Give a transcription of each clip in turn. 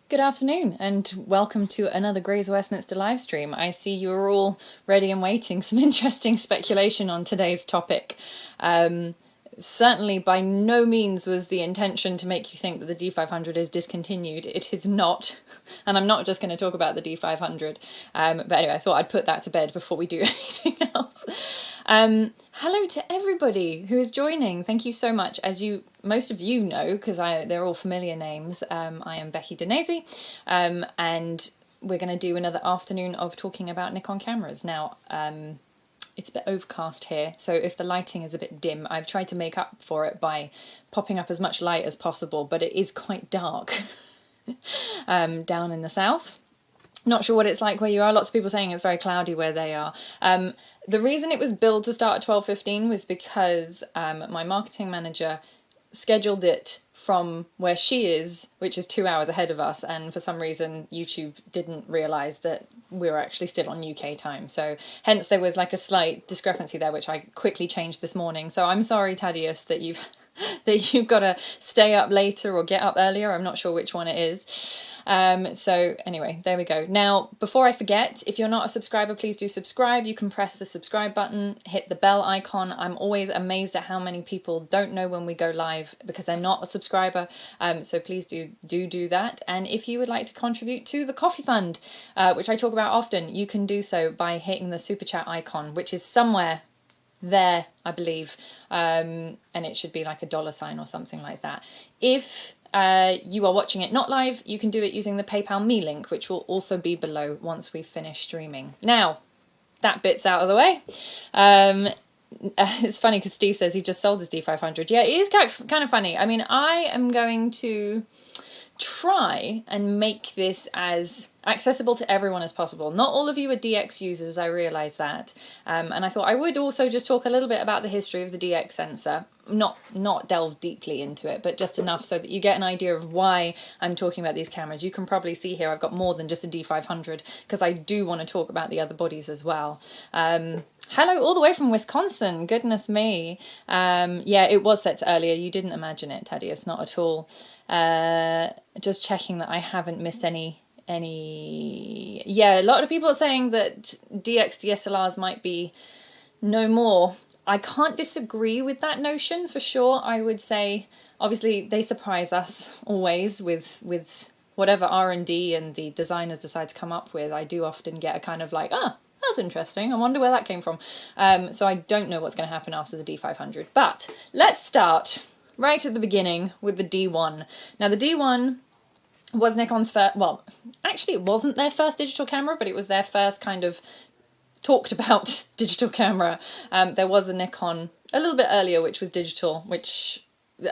Good afternoon and welcome to another Grays Westminster live stream. I see you are all ready and waiting. Some interesting speculation on today's topic. Certainly by no means was the intention to make you think that the D500 is discontinued. It is not. And I'm not just going to talk about the D500. But anyway, I thought I'd put that to bed before we do anything else. Hello to everybody who is joining. Thank you so much. As most of you know, because they're all familiar names, I am Becky Danese, and we're going to do another afternoon of talking about Nikon cameras. Now, it's a bit overcast here, so if the lighting is a bit dim, I've tried to make up for it by popping up as much light as possible, but it is quite dark down in the south. Not sure what it's like where you are. Lots of people saying it's very cloudy where they are. The reason it was billed to start at 12:15 was because my marketing manager scheduled it from where she is, which is 2 hours ahead of us, and for some reason YouTube didn't realise that we were actually still on UK time, so hence there was like a slight discrepancy there, which I quickly changed this morning. So I'm sorry, Thaddeus, that you've got to stay up later or get up earlier. I'm not sure which one it is. So anyway, there we go. Now, before I forget, if you're not a subscriber, please do subscribe. You can press the subscribe button, hit the bell icon. I'm always amazed at how many people don't know when we go live because they're not a subscriber. So please do that. And if you would like to contribute to the coffee fund, which I talk about often, you can do so by hitting the super chat icon, which is somewhere there, I believe. And it should be like a $ or something like that. If you are watching it not live, you can do it using the PayPal me link, which will also be below once we've finished streaming. Now, that bit's out of the way. It's funny because Steve says he just sold his D500. Yeah, it is kind of funny. I mean, I am going to try and make this as accessible to everyone as possible. Not all of you are DX users, I realise that. And I thought I would also just talk a little bit about the history of the DX sensor. Not delve deeply into it, but just enough so that you get an idea of why I'm talking about these cameras. You can probably see here I've got more than just a D500 because I do want to talk about the other bodies as well. Hello all the way from Wisconsin, goodness me. Yeah, it was set to earlier. You didn't imagine it, Thaddeus, not at all. Just checking that I haven't missed any. Yeah, a lot of people are saying that DX DSLRs might be no more. I can't disagree with that notion for sure. I would say, obviously, they surprise us always with whatever R&D and the designers decide to come up with. I do often get a kind of like, that's interesting. I wonder where that came from. So I don't know what's going to happen after the D500. But let's start right at the beginning with the D1. Now, the D1 was Nikon's first, well, actually it wasn't their first digital camera, but it was their first kind of talked about digital camera. There was a Nikon a little bit earlier, which was digital, which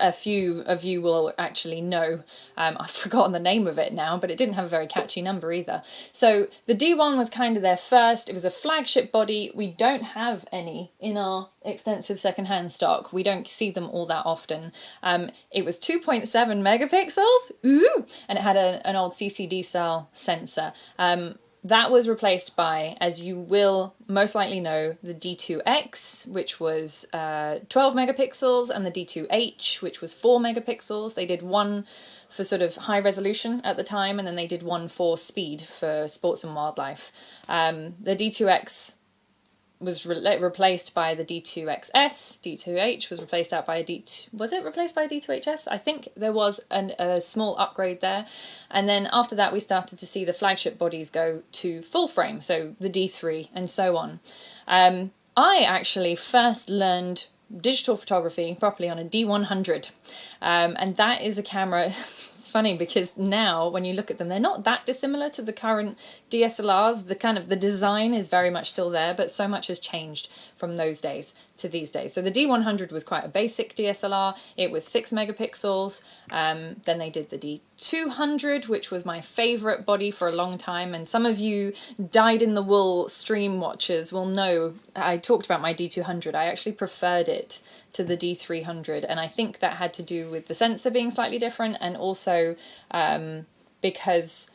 a few of you will actually know. I've forgotten the name of it now, but it didn't have a very catchy number either. So the D1 was kind of their first. It was a flagship body. We don't have any in our extensive secondhand stock. We don't see them all that often. It was 2.7 megapixels, ooh, and it had an old CCD style sensor. That was replaced by, as you will most likely know, the D2X, which was 12 megapixels, and the D2H, which was 4 megapixels. They did one for sort of high resolution at the time, and then they did one for speed for sports and wildlife. The D2X was replaced by the D2XS. D2H was replaced out by was it replaced by a D2HS? I think there was a small upgrade there. And then after that, we started to see the flagship bodies go to full frame, so the D3 and so on. I actually first learned digital photography properly on a D100. And that is a camera... funny because now when you look at them, they're not that dissimilar to the current DSLRs. The design is very much still there, but so much has changed from those days to these days. So the D100 was quite a basic DSLR. It was 6 megapixels. Then they did the D200, which was my favorite body for a long time. And some of you dyed-in-the-wool stream watchers will know I talked about my D200. I actually preferred it to the D300, and I think that had to do with the sensor being slightly different, and also because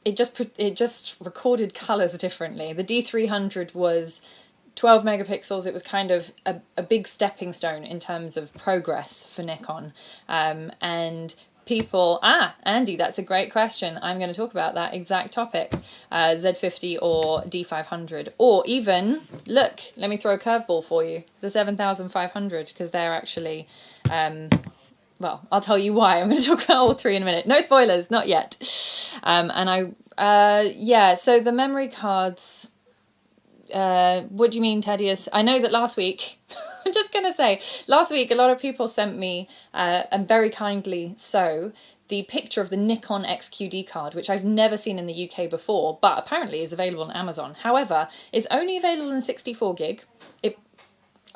it just recorded colors differently. The D300 was 12 megapixels. It was kind of a big stepping stone in terms of progress for Nikon, and people, Andy, that's a great question. I'm going to talk about that exact topic, Z50 or D500, or even, look, let me throw a curveball for you, the 7500, because they're actually, well, I'll tell you why. I'm going to talk about all three in a minute. No spoilers, not yet. Yeah, so the memory cards, what do you mean, Thaddeus? I know that last week, I'm just going to say, last week a lot of people sent me, and very kindly so, the picture of the Nikon XQD card, which I've never seen in the UK before, but apparently is available on Amazon. However, it's only available in 64 gig.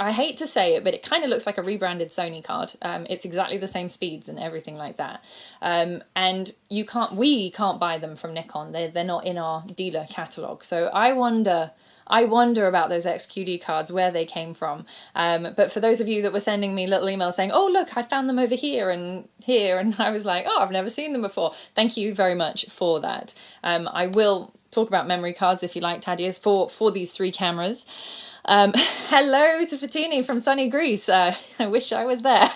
I hate to say it, but it kind of looks like a rebranded Sony card. It's exactly the same speeds and everything like that. And we can't buy them from Nikon. They're not in our dealer catalogue. So I wonder about those XQD cards, where they came from. But for those of you that were sending me little emails saying, oh, look, I found them over here, and I was like, oh, I've never seen them before. Thank you very much for that. I will talk about memory cards, if you like, Thaddeus, for these three cameras. Hello to Fatini from sunny Greece. I wish I was there.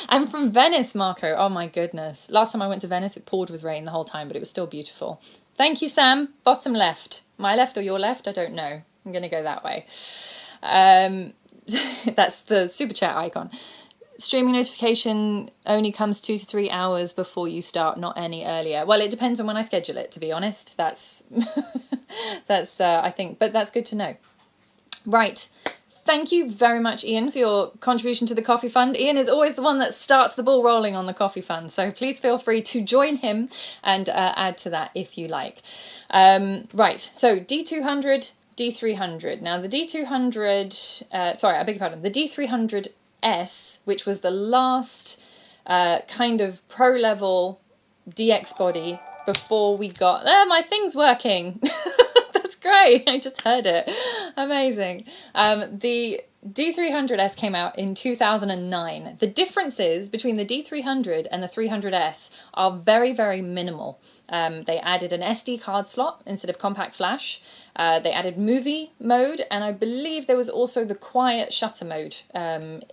I'm from Venice, Marco. Oh my goodness. Last time I went to Venice, it poured with rain the whole time, but it was still beautiful. Thank you, Sam. Bottom left. My left or your left? I don't know. I'm going to go that way. That's the super chat icon. Streaming notification only comes 2 to 3 hours before you start, not any earlier. Well, it depends on when I schedule it, to be honest. That's, I think, but that's good to know. Right. Thank you very much, Ian, for your contribution to the Coffee Fund. Ian is always the one that starts the ball rolling on the Coffee Fund, so please feel free to join him and add to that if you like. Right, so D200, D300. Now the D200, sorry, I beg your pardon, the D300S, which was the last kind of pro-level DX body before we got... my thing's working! Great, I just heard it. Amazing. The D300S came out in 2009. The differences between the D300 and the 300S are very, very minimal. They added an SD card slot instead of compact flash. They added movie mode, and I believe there was also the quiet shutter mode. And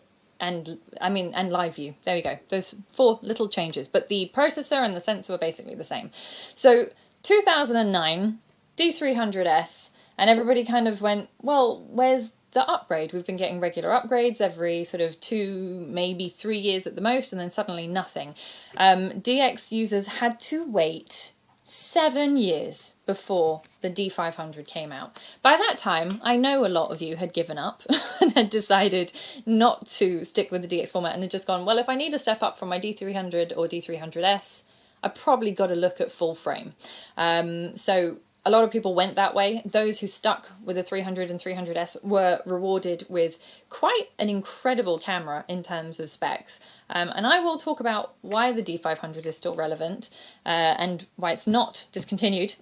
live view. There we go. Those 4 little changes, but the processor and the sensor were basically the same. So 2009. D300S, and everybody kind of went, well, where's the upgrade? We've been getting regular upgrades every sort of 2, maybe 3 years at the most, and then suddenly nothing. DX users had to wait 7 years before the D500 came out. By that time, I know a lot of you had given up and had decided not to stick with the DX format and had just gone, well, if I need to step up from my D300 or D300S, I probably got to look at full frame. So a lot of people went that way. Those who stuck with the 300 and 300S were rewarded with quite an incredible camera in terms of specs. And I will talk about why the D500 is still relevant and why it's not discontinued,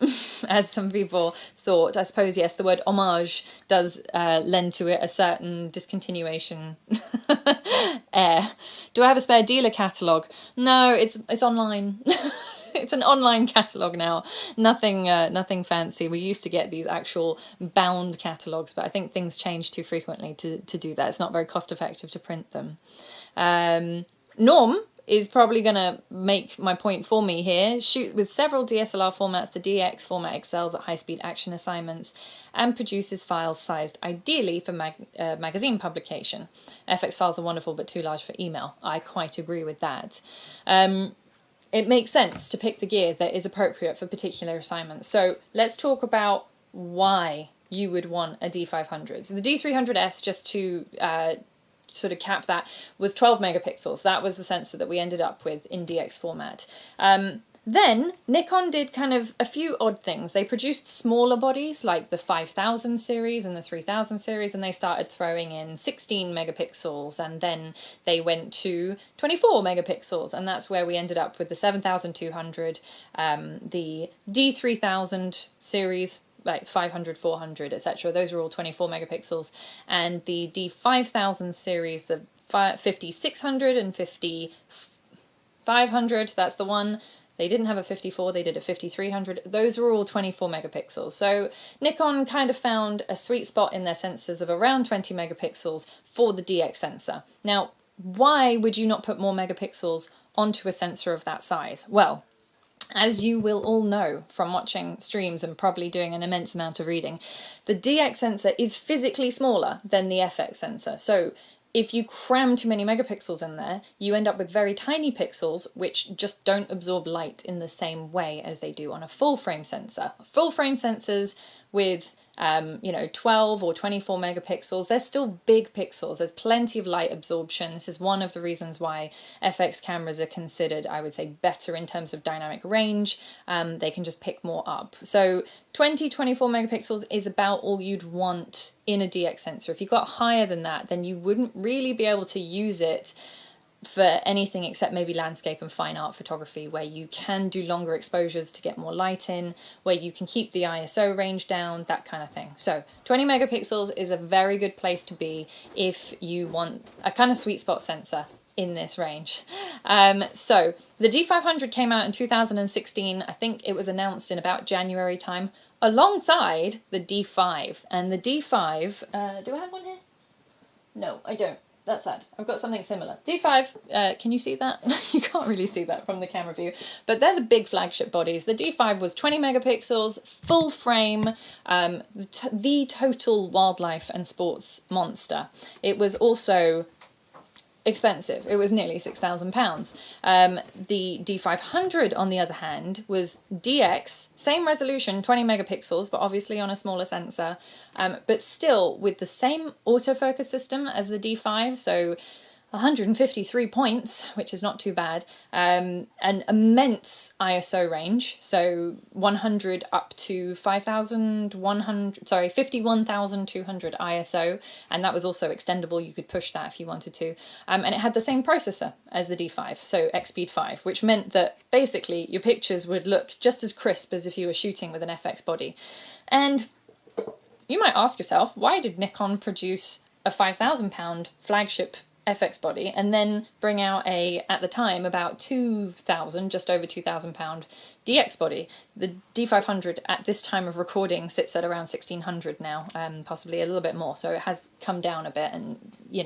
as some people thought. I suppose, yes, the word homage does lend to it a certain discontinuation air. Do I have a spare dealer catalogue? No, it's online. It's an online catalogue now. Nothing fancy. We used to get these actual bound catalogues, but I think things change too frequently to do that. It's not very cost effective to print them. Norm is probably going to make my point for me here. Shoot with several DSLR formats, the DX format excels at high-speed action assignments and produces files sized ideally for magazine publication. FX files are wonderful but too large for email. I quite agree with that. It makes sense to pick the gear that is appropriate for particular assignments. So let's talk about why you would want a D500. So the D300S, just to sort of cap that, was 12 megapixels. That was the sensor that we ended up with in DX format. Then Nikon did kind of a few odd things. They produced smaller bodies like the 5000 series and the 3000 series, and they started throwing in 16 megapixels, and then they went to 24 megapixels, and that's where we ended up with the 7200, the D3000 series, like 500, 400, etc. Those are all 24 megapixels, and the D5000 series, the 5600 and 5500, that's the one. They didn't have a 54, they did a 5300. Those were all 24 megapixels. So Nikon kind of found a sweet spot in their sensors of around 20 megapixels for the DX sensor. Now, why would you not put more megapixels onto a sensor of that size? Well, as you will all know from watching streams and probably doing an immense amount of reading, the DX sensor is physically smaller than the FX sensor. So if you cram too many megapixels in there, you end up with very tiny pixels which just don't absorb light in the same way as they do on a full frame sensor. Full frame sensors with 12 or 24 megapixels, they're still big pixels. There's plenty of light absorption. This is one of the reasons why FX cameras are considered, I would say, better in terms of dynamic range. They can just pick more up. So 24 megapixels is about all you'd want in a DX sensor. If you got higher than that, then you wouldn't really be able to use it for anything except maybe landscape and fine art photography, where you can do longer exposures to get more light in, where you can keep the ISO range down, that kind of thing. So 20 megapixels is a very good place to be if you want a kind of sweet spot sensor in this range. So the D500 came out in 2016. I think it was announced in about January time, alongside the D5. And the D5, do I have one here? No, I don't. That's sad. I've got something similar. D5, can you see that? You can't really see that from the camera view, but they're the big flagship bodies. The D5 was 20 megapixels, full frame, the total wildlife and sports monster. It was also expensive. It was nearly £6,000. The D500, on the other hand, was DX, same resolution, 20 megapixels, but obviously on a smaller sensor, but still with the same autofocus system as the D5, so 153 points, which is not too bad, an immense ISO range, so 100 up to 51,200 ISO, and that was also extendable. You could push that if you wanted to, and it had the same processor as the D5, so X-Speed 5, which meant that basically your pictures would look just as crisp as if you were shooting with an FX body. And you might ask yourself, why did Nikon produce a £5,000 flagship FX body and then bring out at the time, about just over £2,000 DX body? The D500 at this time of recording sits at around 1,600 now, possibly a little bit more, so it has come down a bit, and you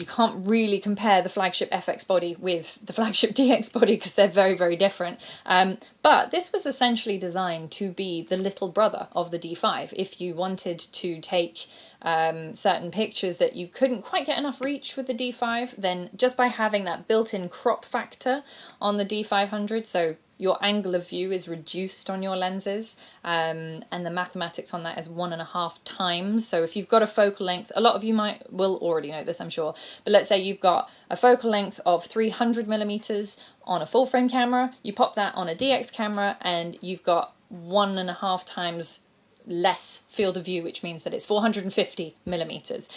can't really compare the flagship FX body with the flagship DX body because they're very, very different. But this was essentially designed to be the little brother of the D5. If you wanted to take certain pictures that you couldn't quite get enough reach with the D5, then just by having that built-in crop factor on the D500, so your angle of view is reduced on your lenses, and the mathematics on that is 1.5 times. So if you've got a focal length, a lot of you will already know this, I'm sure, but let's say you've got a focal length of 300 millimeters on a full frame camera, you pop that on a DX camera and you've got 1.5 times less field of view, which means that it's 450 millimeters.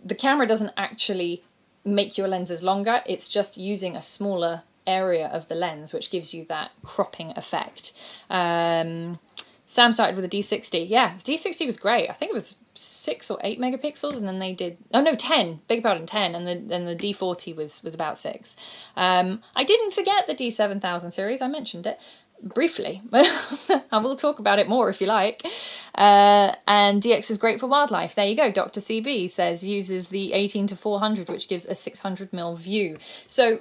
The camera doesn't actually make your lenses longer, it's just using a smaller area of the lens, which gives you that cropping effect. Sam started with a D60. Yeah, D60 was great. I think it was 6 or 8 megapixels, and then they did 10. Beg your pardon, 10, and the D40 was about 6. I didn't forget the D7000 series. I mentioned it briefly. I will talk about it more if you like. And DX is great for wildlife. There you go. Dr. CB says uses the 18-400, which gives a 600mm view. So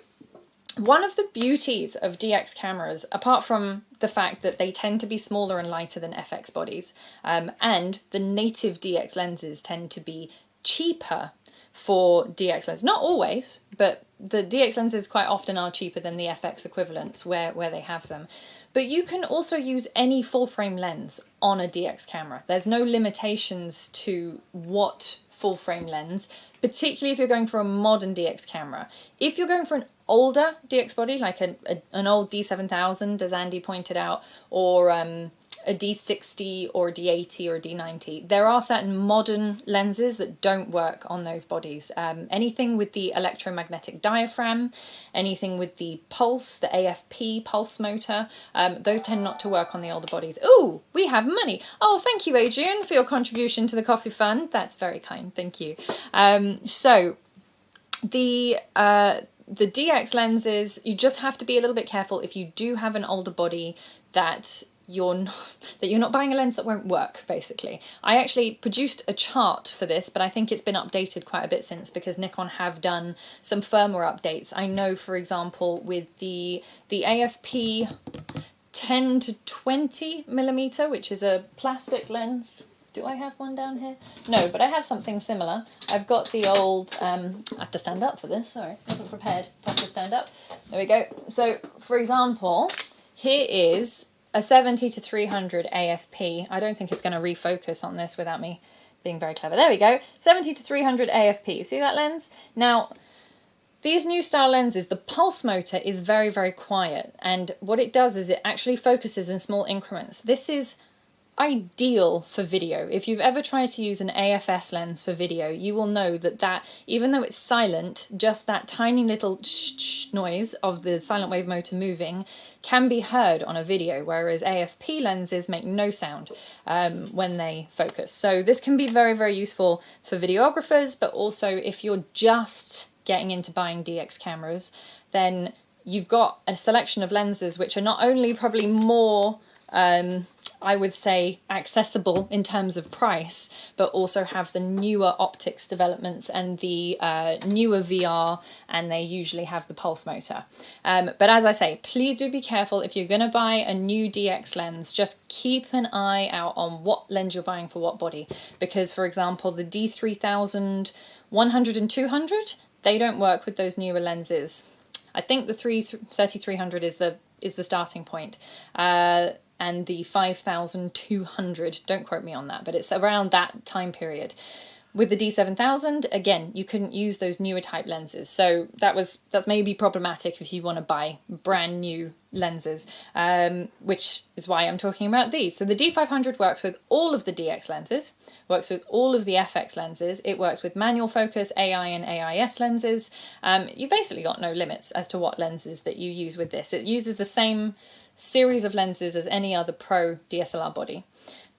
one of the beauties of DX cameras, apart from the fact that they tend to be smaller and lighter than FX bodies, and the native DX lenses tend to be cheaper for DX lenses. Not always, but the DX lenses quite often are cheaper than the FX equivalents where they have them. But you can also use any full frame lens on a DX camera. There's no limitations to what full frame lens, particularly if you're going for a modern DX camera. If you're going for an older DX body, like an old D7000, as Andy pointed out, or a D60 or a D80 or a D90, there are certain modern lenses that don't work on those bodies. Anything with the electromagnetic diaphragm, anything with the pulse, the AFP pulse motor, those tend not to work on the older bodies. Ooh, we have money. Oh, thank you, Adrian, for your contribution to the coffee fund. That's very kind, thank you. So the DX lenses, you just have to be a little bit careful if you do have an older body that you're not buying a lens that won't work, basically. I actually produced a chart for this, but I think it's been updated quite a bit since, because Nikon have done some firmware updates. I know, for example, with the AFP 10 to 20 millimeter, which is a plastic lens. Do I have one down here? No, but I have something similar. I've got the old, I have to stand up for this, sorry, wasn't prepared. I have to stand up. There we go. So, for example, here is a 70 to 300 AFP. I don't think it's going to refocus on this without me being very clever. There we go. 70 to 300 AFP. See that lens? Now, these new style lenses, the pulse motor is very, very quiet. And what it does is it actually focuses in small increments. This is ideal for video. If you've ever tried to use an AFS lens for video, you will know that even though it's silent, just that tiny little noise of the silent wave motor moving can be heard on a video, whereas AFP lenses make no sound when they focus. So this can be very, very useful for videographers, but also if you're just getting into buying DX cameras, then you've got a selection of lenses which are not only probably more I would say accessible in terms of price, but also have the newer optics developments and the newer VR, and they usually have the pulse motor. But as I say, please do be careful if you're going to buy a new DX lens. Just keep an eye out on what lens you're buying for what body, because for example the D3000 100 and 200, they don't work with those newer lenses. I think the 3300 is the starting point. And the 5200, don't quote me on that, but it's around that time period. With the D7000, again, you couldn't use those newer type lenses, so that's maybe problematic if you want to buy brand new lenses, which is why I'm talking about these. So the D500 works with all of the DX lenses, works with all of the FX lenses, it works with manual focus, AI and AIS lenses. You basically got no limits as to what lenses that you use with this. It uses the same series of lenses as any other pro DSLR body.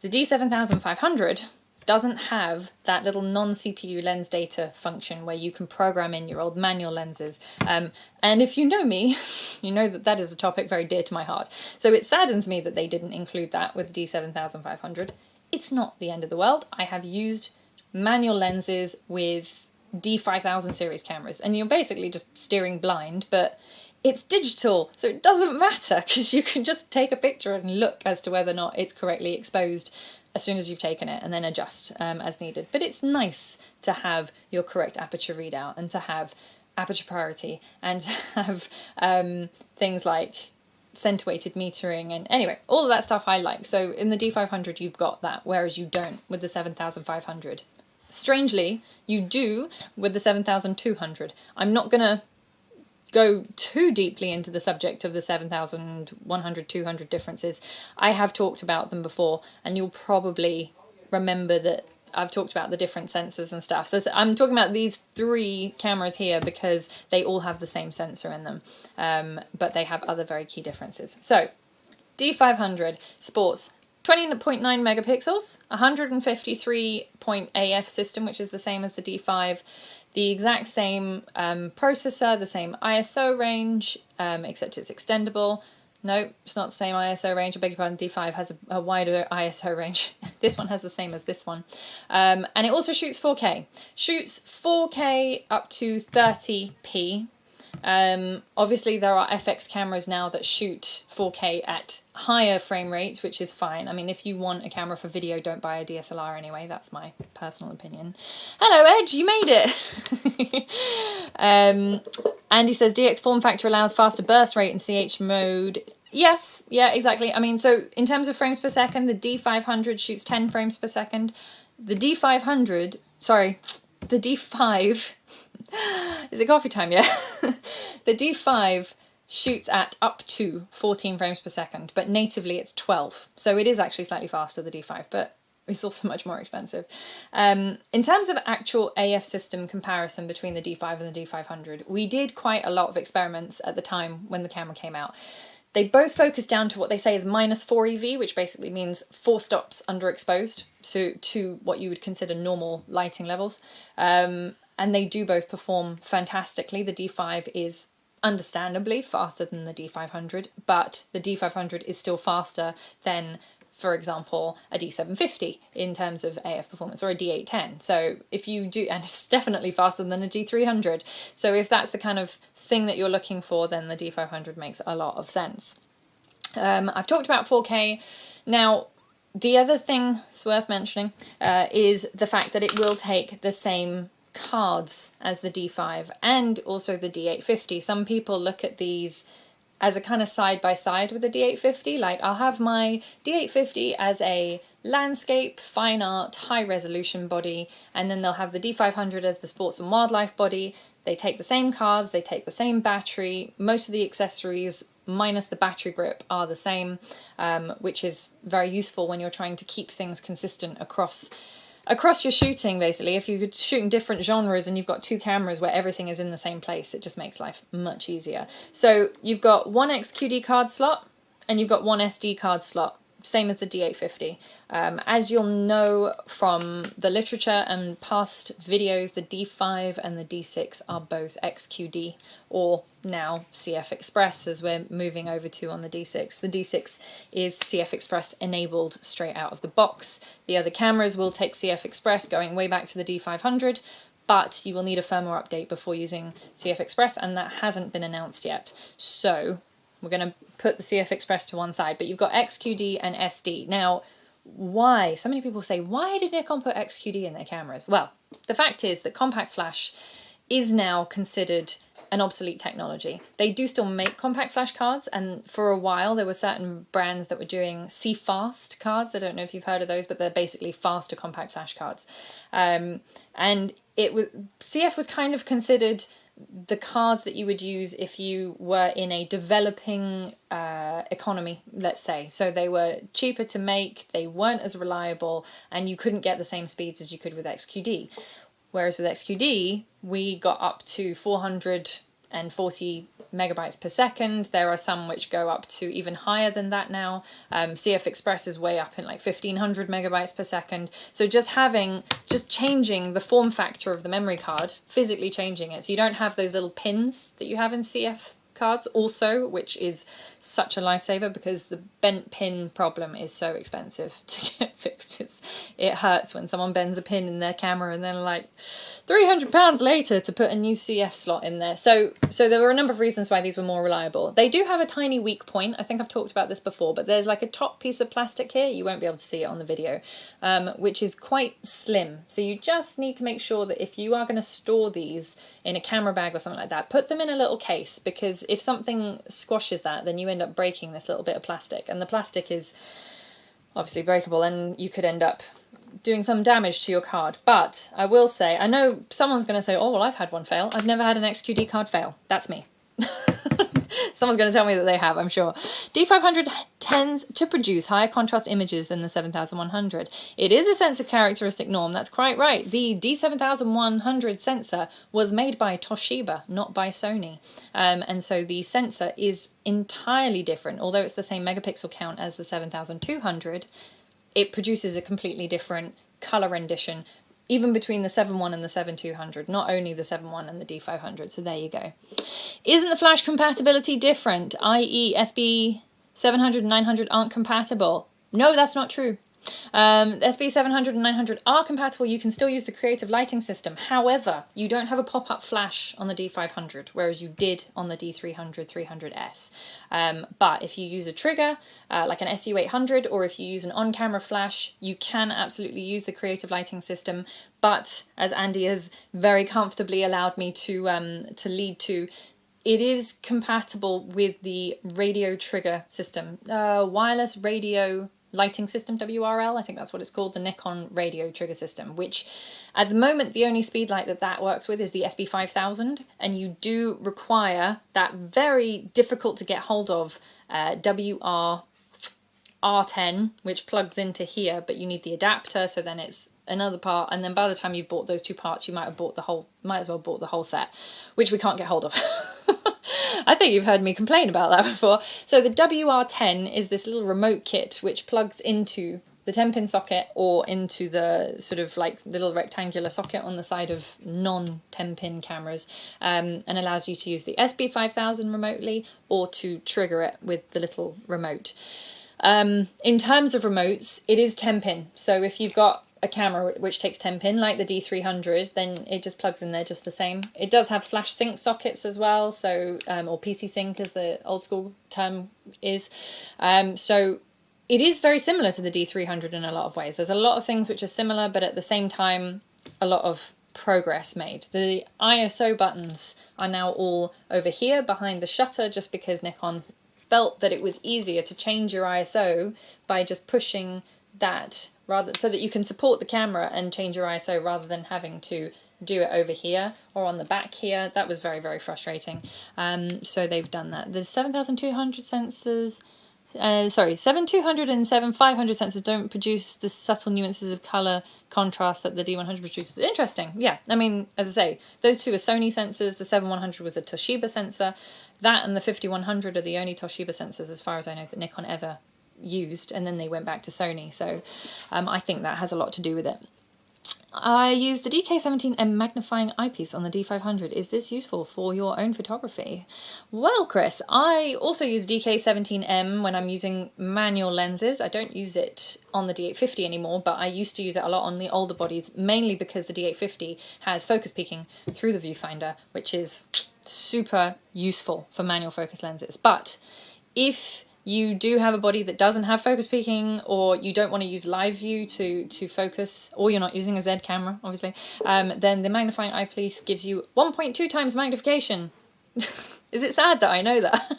The D7500 doesn't have that little non-CPU lens data function where you can program in your old manual lenses. And if you know me, you know that that is a topic very dear to my heart. So it saddens me that they didn't include that with the D7500. It's not the end of the world. I have used manual lenses with D5000 series cameras, and you're basically just steering blind, but it's digital, so it doesn't matter, because you can just take a picture and look as to whether or not it's correctly exposed as soon as you've taken it, and then adjust as needed. But it's nice to have your correct aperture readout, and to have aperture priority, and to have things like center-weighted metering, and anyway, all of that stuff I like. So in the D500 you've got that, whereas you don't with the 7500. Strangely, you do with the 7200. I'm not gonna go too deeply into the subject of the 7100, 200 differences. I have talked about them before, and you'll probably remember that I've talked about the different sensors and stuff. I'm talking about these three cameras here because they all have the same sensor in them, but they have other very key differences. So, D500 sports 20.9 megapixels, 153 AF system, which is the same as the D5, the exact same processor, the same ISO range, except it's extendable. No, it's not the same ISO range. I beg your pardon, D5 has a wider ISO range. This one has the same as this one. And it also shoots 4K. Shoots 4K up to 30p. Obviously there are FX cameras now that shoot 4K at higher frame rates, which is fine. I mean, if you want a camera for video, don't buy a DSLR anyway. That's my personal opinion. Hello, Edge, you made it! Andy says, DX form factor allows faster burst rate in CH mode. Yes, yeah, exactly. I mean, so in terms of frames per second, the D500 shoots 10 frames per second. The D500, sorry, the D5... Is it coffee time yet? The D5 shoots at up to 14 frames per second, but natively it's 12. So it is actually slightly faster, the D5, but it's also much more expensive. In terms of actual AF system comparison between the D5 and the D500, we did quite a lot of experiments at the time when the camera came out. They both focus down to what they say is -4 EV, which basically means 4 stops underexposed, so to what you would consider normal lighting levels. And they do both perform fantastically. The D5 is understandably faster than the D500, but the D500 is still faster than, for example, a D750 in terms of AF performance, or a D810. So if you do, and it's definitely faster than a D300. So if that's the kind of thing that you're looking for, then the D500 makes a lot of sense. I've talked about 4K. Now, the other thing that's worth mentioning is the fact that it will take the same cards as the D5 and also the D850. Some people look at these as a kind of side by side with the D850. Like, I'll have my D850 as a landscape, fine art, high resolution body, and then they'll have the D500 as the sports and wildlife body. They take the same cards, they take the same battery, most of the accessories minus the battery grip are the same, which is very useful when you're trying to keep things consistent across your shooting. Basically, if you're shooting different genres and you've got two cameras where everything is in the same place, it just makes life much easier. So you've got one XQD card slot and you've got one SD card slot, same as the D850. As you'll know from the literature and past videos, the D5 and the D6 are both XQD, or now CF Express, as we're moving over to on the D6. The D6 is CF Express enabled straight out of the box. The other cameras will take CF Express going way back to the D500, but you will need a firmware update before using CF Express, and that hasn't been announced yet. So we're going to put the CF Express to one side, but you've got XQD and SD. Now, why? So many people say, why did Nikon put XQD in their cameras? Well, the fact is that compact flash is now considered an obsolete technology. They do still make compact flash cards, and for a while there were certain brands that were doing CFast cards. I don't know if you've heard of those, but they're basically faster compact flash cards. And CF was kind of considered the cards that you would use if you were in a developing economy, let's say. So they were cheaper to make, they weren't as reliable, and you couldn't get the same speeds as you could with XQD. Whereas with XQD, we got up to 440 megabytes per second. There are some which go up to even higher than that now. CF Express is way up in like 1500 megabytes per second. So just changing the form factor of the memory card, physically changing it. So you don't have those little pins that you have in CF cards also, which is such a lifesaver because the bent pin problem is so expensive to get fixed. It hurts when someone bends a pin in their camera and then like £300 later to put a new CF slot in there. So there were a number of reasons why these were more reliable. They do have a tiny weak point. I think I've talked about this before, but there's like a top piece of plastic here. You won't be able to see it on the video, which is quite slim. So you just need to make sure that if you are going to store these in a camera bag or something like that, put them in a little case, because if something squashes that, then you end up breaking this little bit of plastic, and the plastic is obviously breakable and you could end up doing some damage to your card. But I will say, I know someone's going to say, oh well, I've had one fail. I've never had an XQD card fail. That's me. Someone's going to tell me that they have, I'm sure. D500 tends to produce higher contrast images than the 7100. It is a sensor characteristic norm, that's quite right. The D7100 sensor was made by Toshiba, not by Sony. And so the sensor is entirely different. Although it's the same megapixel count as the 7200, it produces a completely different color rendition, even between the 7.1 and the 7.200, not only the 7.1 and the D500, so there you go. Isn't the flash compatibility different, i.e. SB 700 and 900 aren't compatible? No, that's not true. SB 700 and 900 are compatible. You can still use the creative lighting system. However, you don't have a pop-up flash on the D500, whereas you did on the D300, 300S. But if you use a trigger, like an SU800, or if you use an on-camera flash, you can absolutely use the creative lighting system. But as Andy has very comfortably allowed me to lead to, it is compatible with the radio trigger system, wireless radio lighting system, WRL, I think that's what it's called, the Nikon radio trigger system, which at the moment the only speed light that works with is the SB5000, and you do require that very difficult to get hold of R10, which plugs into here, but you need the adapter, so then it's another part, and then by the time you've bought those two parts, you might as well bought the whole set, which we can't get hold of. I think you've heard me complain about that before. So the WR10 is this little remote kit which plugs into the 10-pin socket or into the sort of like little rectangular socket on the side of non-10-pin cameras, and allows you to use the SB5000 remotely or to trigger it with the little remote. In terms of remotes, it is 10-pin. So if you've got a camera which takes 10-pin, like the D300, then it just plugs in there just the same. It does have flash sync sockets as well, so or PC sync as the old school term is. So it is very similar to the D300 in a lot of ways. There's a lot of things which are similar, but at the same time, a lot of progress made. The ISO buttons are now all over here behind the shutter, just because Nikon felt that it was easier to change your ISO by just pushing that, rather so that you can support the camera and change your ISO rather than having to do it over here or on the back here. That was very, very frustrating. So they've done that. The 7200 sensors, 7200 and 7500 sensors don't produce the subtle nuances of color contrast that the D100 produces. Interesting. Yeah, I mean, as I say, those two are Sony sensors. The 7100 was a Toshiba sensor. That and the 5100 are the only Toshiba sensors, as far as I know, that Nikon ever used, and then they went back to Sony. So I think that has a lot to do with it. I use the DK17M magnifying eyepiece on the D500. Is this useful for your own photography? Well, Chris, I also use DK17M when I'm using manual lenses. I don't use it on the D850 anymore, but I used to use it a lot on the older bodies, mainly because the D850 has focus peaking through the viewfinder, which is super useful for manual focus lenses. But if you do have a body that doesn't have focus peaking, or you don't want to use live view to focus, or you're not using a Z camera, obviously, then the magnifying eyepiece gives you 1.2 times magnification. Is it sad that I know that?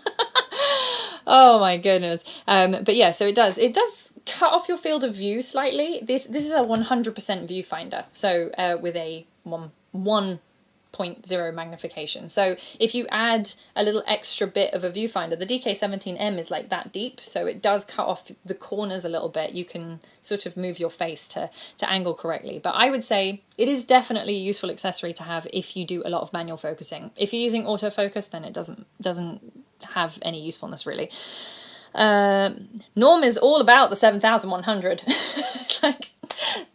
Oh my goodness. But yeah, so it does cut off your field of view slightly. This is a 100% viewfinder, so with a 1.0 magnification. So if you add a little extra bit of a viewfinder, the DK17M is like that deep, so it does cut off the corners a little bit. You can sort of move your face to angle correctly. But I would say it is definitely a useful accessory to have if you do a lot of manual focusing. If you're using autofocus, then it doesn't have any usefulness really. Norm is all about the 7100. It's like,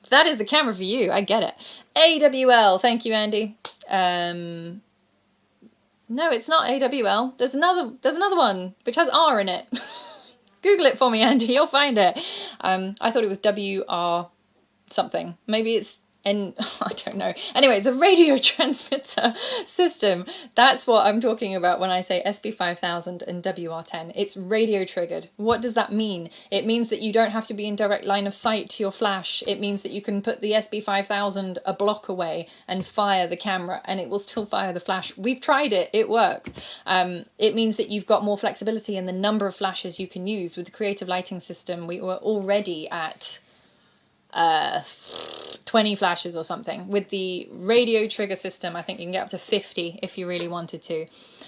that is the camera for you. I get it. AWL, thank you, Andy. No, it's not AWL. There's another one which has R in it. Google it for me, Andy. You'll find it. I thought it was WR something. Maybe it's I don't know. Anyway, it's a radio transmitter system. That's what I'm talking about when I say SB5000 and WR10. It's radio triggered. What does that mean? It means that you don't have to be in direct line of sight to your flash. It means that you can put the SB5000 a block away and fire the camera and it will still fire the flash. We've tried it. It works. It means that you've got more flexibility in the number of flashes you can use. With the creative lighting system, we were already at 20 flashes or something. With the radio trigger system, I think you can get up to 50 if you really wanted to.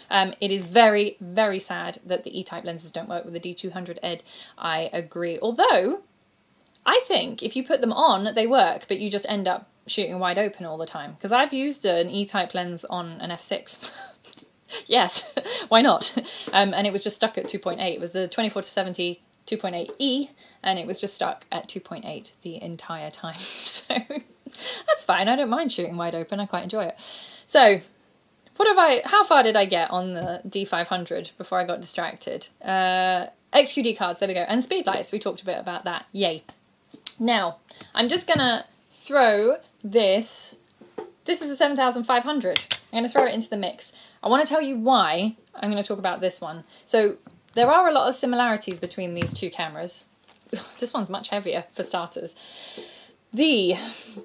It is very, very sad that the E-type lenses don't work with the D200 Ed. I agree. Although, I think if you put them on, they work, but you just end up shooting wide open all the time. Because I've used an E-type lens on an f6. Yes, why not? And it was just stuck at 2.8. It was the 24-70 2.8E, and it was just stuck at 2.8 the entire time. So that's fine. I don't mind shooting wide open. I quite enjoy it. So how far did I get on the D500 before I got distracted? XQD cards, there we go. And speed lights, we talked a bit about that. Yay. Now, I'm just gonna throw this. This is a 7500. I'm gonna throw it into the mix. I want to tell you why I'm going to talk about this one. So there are a lot of similarities between these two cameras. This one's much heavier for starters. The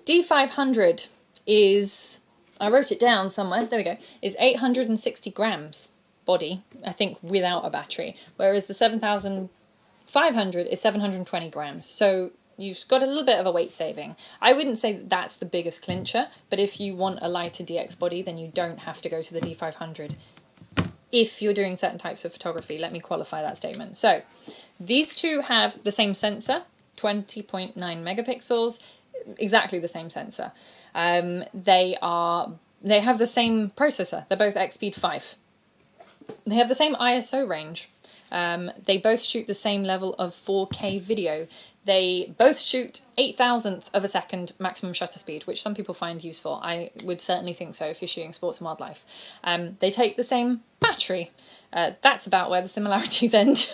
D500 is, I wrote it down somewhere, there we go, is 860 grams body, I think without a battery, whereas the 7500 is 720 grams. So you've got a little bit of a weight saving. I wouldn't say that that's the biggest clincher, but if you want a lighter DX body, then you don't have to go to the D500. If you're doing certain types of photography, let me qualify that statement. So these two have the same sensor, 20.9 megapixels, exactly the same sensor. They have the same processor. They're both X-Speed 5. They have the same ISO range. They both shoot the same level of 4K video. They both shoot 8,000th of a second maximum shutter speed, which some people find useful. I would certainly think so if you're shooting sports and wildlife. They take the same battery. That's about where the similarities end.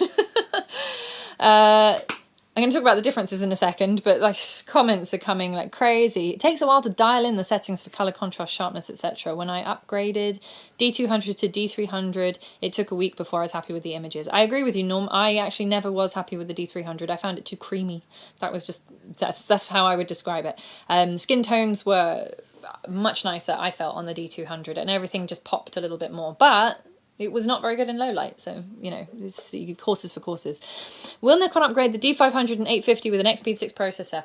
I'm going to talk about the differences in a second, but like comments are coming like crazy. It takes a while to dial in the settings for color, contrast, sharpness, etc. When I upgraded D200 to D300, it took a week before I was happy with the images. I agree with you, Norm. I actually never was happy with the D300. I found it too creamy. That was just, that's how I would describe it. Skin tones were much nicer, I felt, on the D200, and everything just popped a little bit more. But it was not very good in low light, so, you know, it's courses for courses. Will Nikon upgrade the D500 and 850 with an X-Speed 6 processor?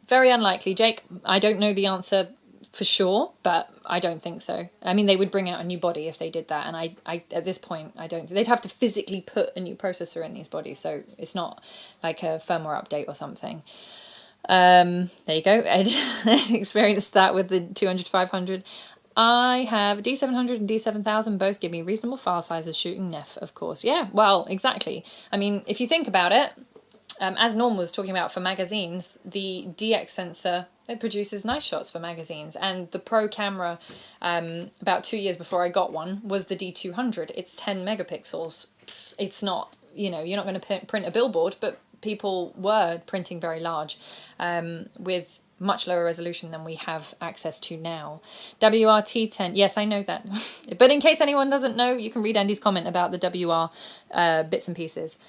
Very unlikely, Jake. I don't know the answer for sure, but I don't think so. I mean, they would bring out a new body if they did that, and I at this point, I don't. They'd have to physically put a new processor in these bodies, so it's not like a firmware update or something. There you go. Ed experienced that with the 200-500. I have a D700 and D7000, both give me reasonable file sizes shooting NEF, of course. Yeah, well, exactly. I mean, if you think about it, as Norm was talking about for magazines, the DX sensor, it produces nice shots for magazines. And the Pro camera, about 2 years before I got one, was the D200. It's 10 megapixels. It's not, you know, you're not going to print a billboard, but people were printing very large with much lower resolution than we have access to now. WRT10, yes, I know that. But in case anyone doesn't know, you can read Andy's comment about the WR bits and pieces.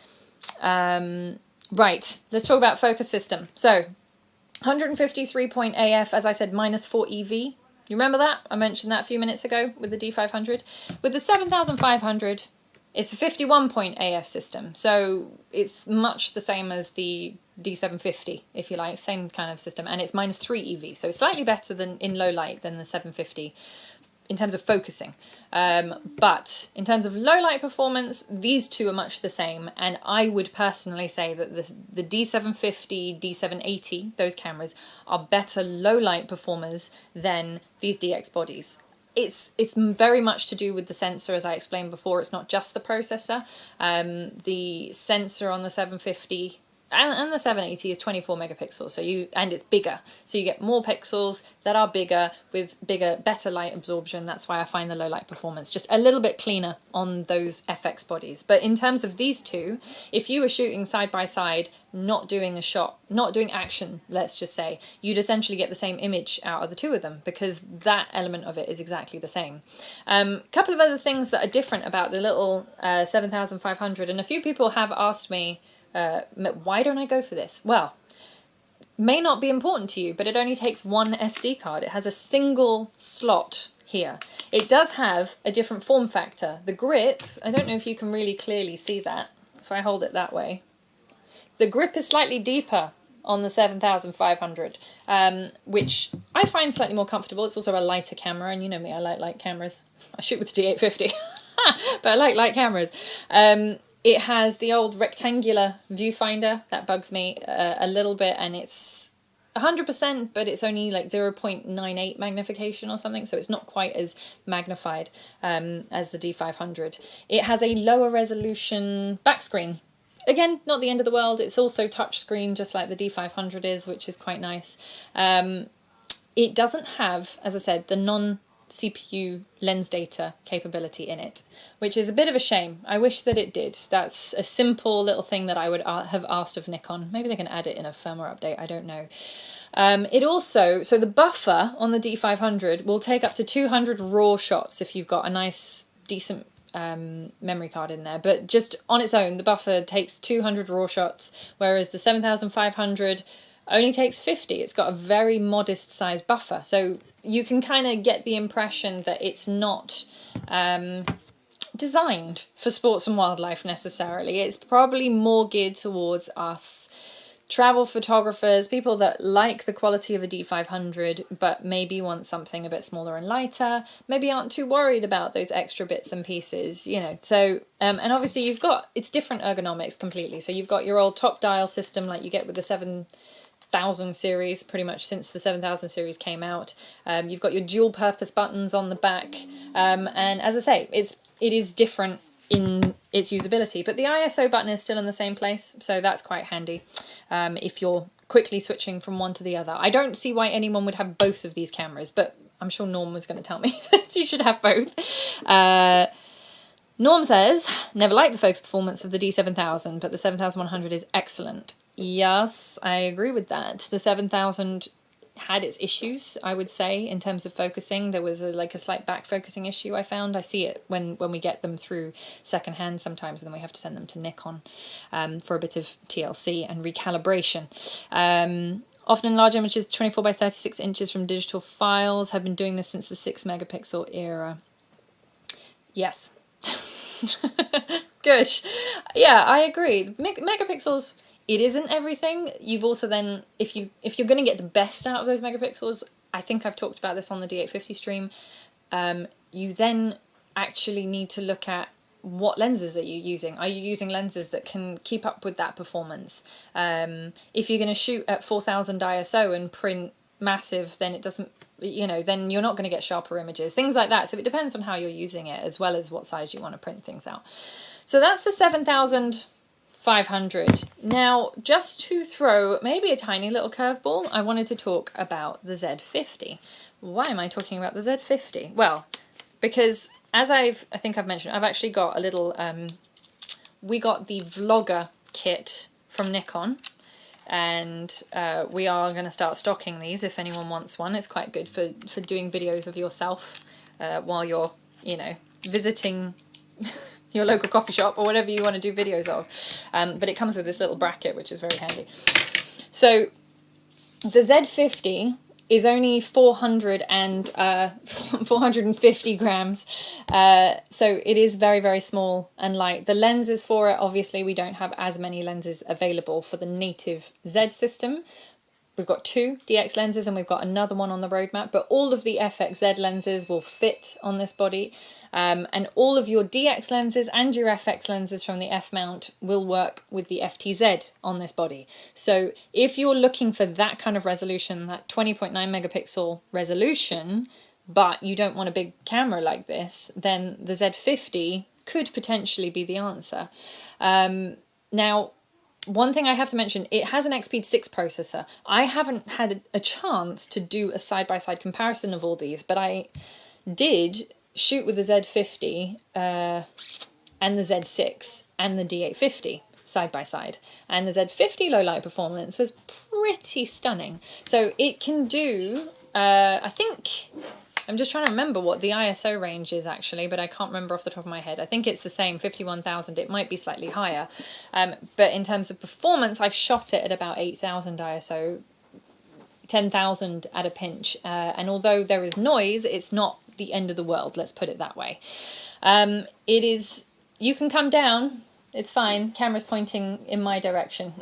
Right, let's talk about focus system. So, 153 point AF, as I said, -4 EV. You remember that? I mentioned that a few minutes ago with the D500. With the 7500, it's a 51 point AF system. So it's much the same as the D750, if you like, same kind of system. And it's -3 EV. So it's slightly better than in low light than the 750 in terms of focusing. But in terms of low light performance, these two are much the same. And I would personally say that the D750, D780, those cameras, are better low light performers than these DX bodies. It's very much to do with the sensor, as I explained before. It's not just the processor. The sensor on the 750 and the 780 is 24 megapixels, and it's bigger, so you get more pixels that are bigger with better light absorption. That's why I find the low light performance just a little bit cleaner on those FX bodies. But in terms of these two, if you were shooting side by side, not doing a shot, not doing action, let's just say, you'd essentially get the same image out of the two of them, because that element of it is exactly the same. Couple of other things that are different about the little 7500, and a few people have asked me, why don't I go for this? Well, may not be important to you, but it only takes one SD card. It has a single slot here. It does have a different form factor. The grip, I don't know if you can really clearly see that, if I hold it that way. The grip is slightly deeper on the 7500, which I find slightly more comfortable. It's also a lighter camera, and you know me, I like light cameras. I shoot with the D850, but I like light cameras. It has the old rectangular viewfinder. That bugs me a little bit, and it's 100%, but it's only like 0.98 magnification or something, so it's not quite as magnified as the D500. It has a lower resolution back screen. Again, not the end of the world. It's also touchscreen, just like the D500 is, which is quite nice. It doesn't have, as I said, the non-CPU lens data capability in it, which is a bit of a shame. I wish that it did. That's a simple little thing that I would have asked of Nikon. Maybe they can add it in a firmware update, I don't know. It also, so the buffer on the D500 will take up to 200 raw shots if you've got a nice, decent memory card in there, but just on its own the buffer takes 200 raw shots, whereas the 7500 only takes 50. It's got a very modest size buffer, so you can kind of get the impression that it's not designed for sports and wildlife necessarily. It's probably more geared towards us travel photographers, people that like the quality of a D500 but maybe want something a bit smaller and lighter, maybe aren't too worried about those extra bits and pieces, you know. So and obviously it's different ergonomics completely. So you've got your old top dial system like you get with the 7000 series, pretty much since the 7000 series came out. You've got your dual purpose buttons on the back, and as I say, it is different in its usability. But the ISO button is still in the same place, so that's quite handy if you're quickly switching from one to the other. I don't see why anyone would have both of these cameras, but I'm sure Norm was going to tell me that you should have both. Norm says, never liked the focus performance of the D7000, but the 7100 is excellent. Yes, I agree with that. The 7000 had its issues, I would say, in terms of focusing. There was like a slight back focusing issue I found. I see it when we get them through secondhand sometimes, and then we have to send them to Nikon for a bit of TLC and recalibration. Often in large images, 24 by 36 inches from digital files. Have been doing this since the 6 megapixel era. Yes. Good. Yeah, I agree. Megapixels, it isn't everything. You've also then, if you're going to get the best out of those megapixels, I think I've talked about this on the D850 stream, you then actually need to look at what lenses are you using. Are you using lenses that can keep up with that performance? If you're going to shoot at 4000 ISO and print massive, then it doesn't, then you're not going to get sharper images, things like that. So it depends on how you're using it, as well as what size you want to print things out. So that's the 7500. Now, just to throw maybe a tiny little curveball, I wanted to talk about the Z50. Why am I talking about the Z50? Well, because as I think I've mentioned, I've actually got a little, we got the Vlogger kit from Nikon, and we are going to start stocking these if anyone wants one. It's quite good for doing videos of yourself while you're, visiting your local coffee shop or whatever you want to do videos of. But it comes with this little bracket, which is very handy. So the Z50 is only 450 grams. So it is very, very small and light. The lenses for it, obviously, we don't have as many lenses available for the native Z system. We've got 2 DX lenses and we've got another one on the roadmap, but all of the FXZ lenses will fit on this body. And all of your DX lenses and your FX lenses from the F mount will work with the FTZ on this body. So if you're looking for that kind of resolution, that 20.9 megapixel resolution, but you don't want a big camera like this, then the Z50 could potentially be the answer. Now, one thing I have to mention, it has an XP 6 processor. I haven't had a chance to do a side-by-side comparison of all these, but I did shoot with the Z50 and the Z6 and the D850 side-by-side. And the Z50 low-light performance was pretty stunning. So it can do, I think, I'm just trying to remember what the ISO range is actually, but I can't remember off the top of my head. I think it's the same, 51,000. It might be slightly higher. But in terms of performance, I've shot it at about 8,000 ISO, 10,000 at a pinch. And although there is noise, it's not the end of the world, let's put it that way. It is, you can come down, it's fine. Camera's pointing in my direction.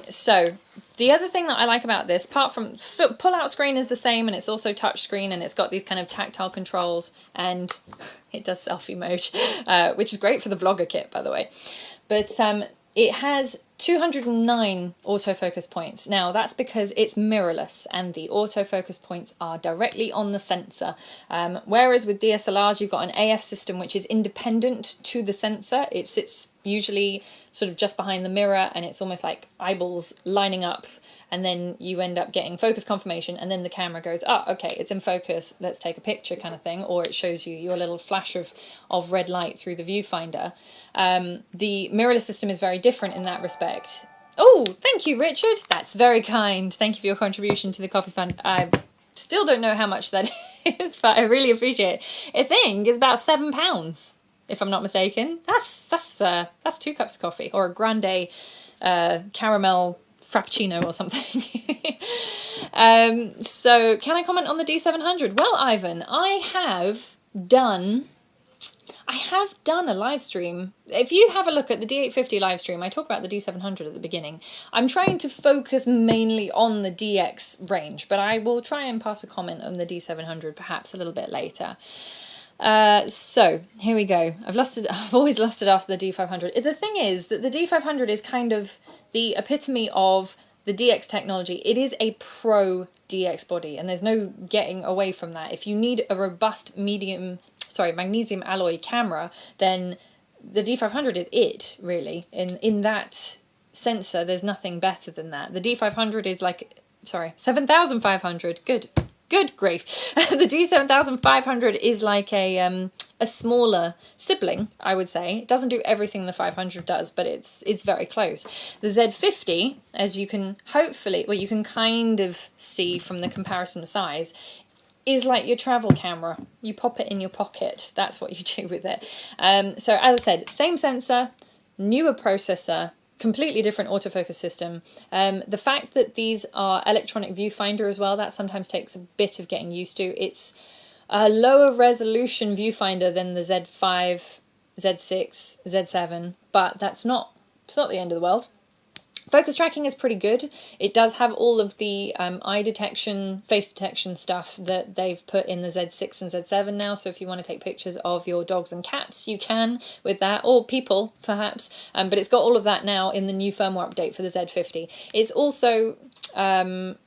So the other thing that I like about this, apart from pull-out screen is the same, and it's also touch screen, and it's got these kind of tactile controls, and it does selfie mode, which is great for the Vlogger kit, by the way. But it has 209 autofocus points. Now, that's because it's mirrorless, and the autofocus points are directly on the sensor. Whereas with DSLRs, you've got an AF system which is independent to the sensor. It sits usually sort of just behind the mirror, and it's almost like eyeballs lining up, and then you end up getting focus confirmation, and then the camera goes, oh, okay, it's in focus, let's take a picture kind of thing, or it shows you your little flash of red light through the viewfinder. The mirrorless system is very different in that respect. Oh, thank you, Richard. That's very kind. Thank you for your contribution to the coffee fund. I still don't know how much that is, but I really appreciate it. I think it's about £7, if I'm not mistaken. That's 2 cups of coffee, or a grande caramel frappuccino or something. So can I comment on the D700? Well, Ivan, I have done a live stream. If you have a look at the D850 live stream, I talk about the D700 at the beginning. I'm trying to focus mainly on the DX range, but I will try and pass a comment on the D700 perhaps a little bit later. So here we go. I've always lusted after the D500. The thing is that the D500 is kind of the epitome of the DX technology. It is a pro DX body, and there's no getting away from that. If you need a robust magnesium alloy camera, then the D500 is it, really. In that sensor, there's nothing better than that. The D500 is like, 7,500. Good grief. The D7500 is like a smaller sibling, I would say. It doesn't do everything the 500 does, but it's very close. The Z50, as you can you can kind of see from the comparison size, is like your travel camera. You pop it in your pocket. That's what you do with it. So as I said, same sensor, newer processor, completely different autofocus system. The fact that these are electronic viewfinder as well, that sometimes takes a bit of getting used to. It's a lower resolution viewfinder than the Z5, Z6, Z7, but it's not the end of the world. Focus tracking is pretty good. It does have all of the eye detection, face detection stuff that they've put in the Z6 and Z7 now. So if you want to take pictures of your dogs and cats, you can with that, or people perhaps. But it's got all of that now in the new firmware update for the Z50. It's also, 11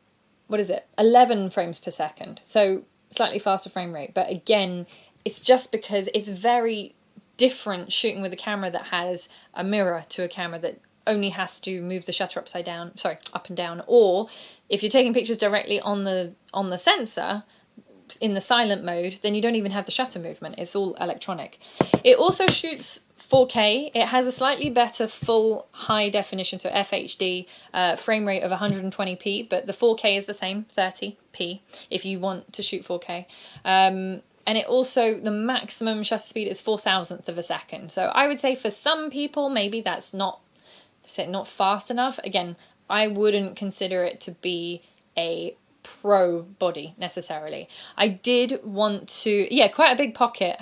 frames per second. So slightly faster frame rate. But again, it's just because it's very different shooting with a camera that has a mirror to a camera that only has to move the shutter up and down, or if you're taking pictures directly on the sensor in the silent mode, then you don't even have the shutter movement. It's all electronic. It also shoots 4K. It has a slightly better full high definition, so FHD frame rate of 120p, but the 4K is the same, 30p if you want to shoot 4K. And it also, the maximum shutter speed is 4,000th of a second. So I would say for some people, maybe that's not fast enough. Again, I wouldn't consider it to be a pro body necessarily. I did want to, quite a big pocket.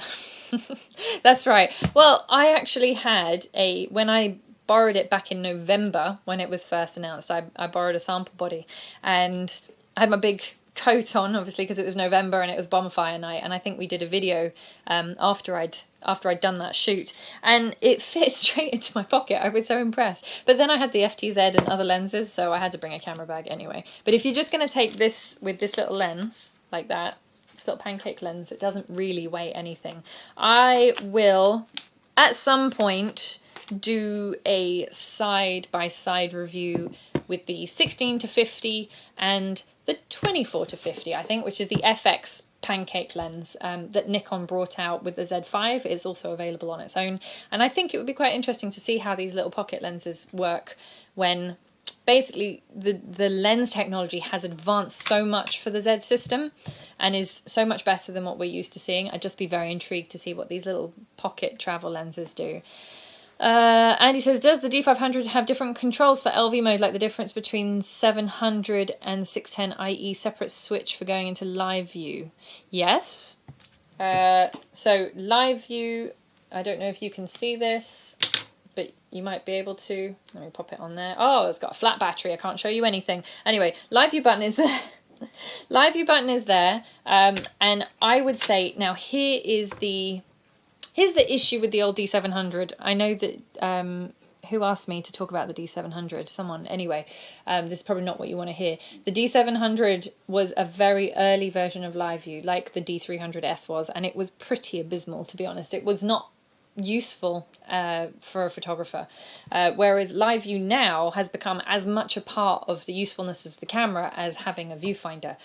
That's right. Well, I actually had when I borrowed it back in November when it was first announced, I borrowed a sample body and I had my big coat on, obviously, because it was November and it was bonfire night, and I think we did a video after I'd done that shoot, and it fit straight into my pocket. I was so impressed. But then I had the FTZ and other lenses, so I had to bring a camera bag anyway. But if you're just going to take this with this little lens like that, this little pancake lens, it doesn't really weigh anything. I will at some point do a side-by-side review with the 16-50 and the 24-50, I think, which is the FX pancake lens that Nikon brought out with the Z5. Is also available on its own, and I think it would be quite interesting to see how these little pocket lenses work when basically the lens technology has advanced so much for the Z system and is so much better than what we're used to seeing. I'd just be very intrigued to see what these little pocket travel lenses do. Andy says, does the D500 have different controls for LV mode, like the difference between 700 and 610, i.e. separate switch for going into live view? Yes. So live view, I don't know if you can see this, but you might be able to. Let me pop it on there. Oh, it's got a flat battery. I can't show you anything. Anyway, live view button is there. Live view button is there. And I would say, now here's the issue with the old D700. I know that, who asked me to talk about the D700? Someone. Anyway, this is probably not what you want to hear. The D700 was a very early version of live view, like the D300S was, and it was pretty abysmal, to be honest. It was not useful for a photographer, whereas live view now has become as much a part of the usefulness of the camera as having a viewfinder.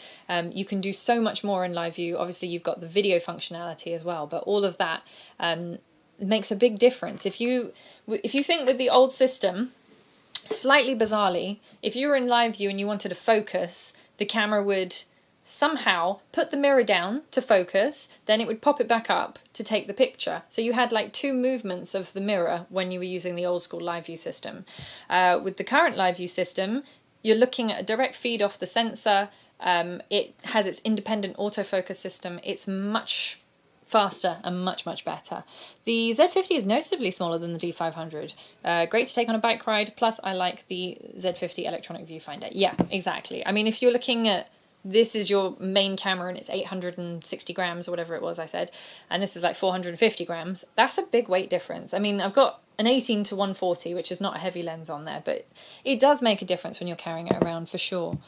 You can do so much more in live view. Obviously you've got the video functionality as well, but all of that makes a big difference. If you think with the old system, slightly bizarrely, if you were in live view and you wanted to focus, the camera would somehow put the mirror down to focus, then it would pop it back up to take the picture. So you had like two movements of the mirror when you were using the old school live view system. With the current live view system, you're looking at a direct feed off the sensor. It has its independent autofocus system. It's much faster and much better. The Z50 is noticeably smaller than the D500. Great to take on a bike ride, plus I like the Z50 electronic viewfinder. Yeah, exactly. I mean, if you're looking at, this is your main camera and it's 860 grams or whatever it was I said, and this is like 450 grams, that's a big weight difference. I mean, I've got an 18-140, which is not a heavy lens on there, but it does make a difference when you're carrying it around for sure.